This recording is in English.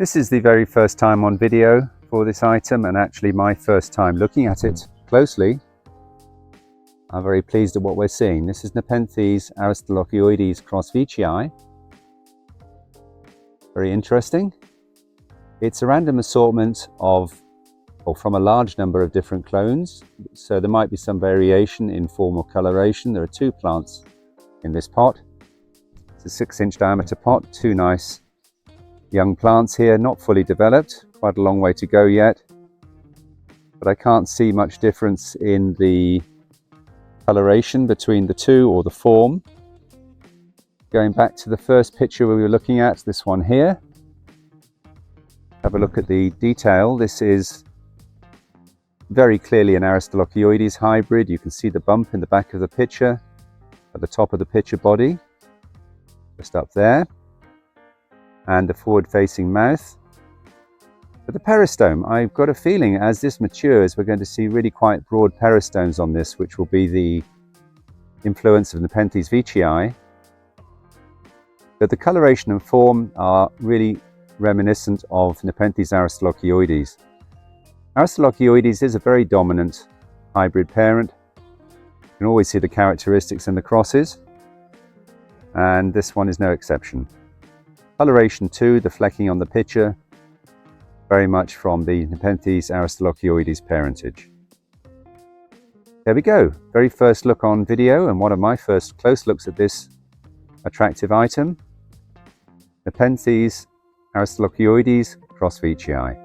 This is the very first time on video for this item, and actually my first time looking at it closely. I'm very pleased at what we're seeing. This is Nepenthes aristolochioides cross veitchii. Very interesting. It's a random assortment from a large number of different clones, so there might be some variation in form or coloration. There are two plants in this pot. It's a 6-inch diameter pot, two nice young plants here, not fully developed, quite a long way to go yet, but I can't see much difference in the coloration between the two or the form. Going back to the first picture we were looking at, this one here, have a look at the detail. This is very clearly an aristolochioides hybrid. You can see the bump in the back of the picture at the top of the picture body, just up there, and the forward-facing mouth. But the peristome, I've got a feeling as this matures we're going to see really quite broad peristomes on this, which will be the influence of Nepenthes veitchii. But the coloration and form are really reminiscent of Nepenthes aristolochioides. Aristolochioides is a very dominant hybrid parent. You can always see the characteristics in the crosses, and this one is no exception. Coloration too, the flecking on the picture, very much from the Nepenthes aristolochioides parentage. There we go, very first look on video, and one of my first close looks at this attractive item, Nepenthes aristolochioides cross veitchii.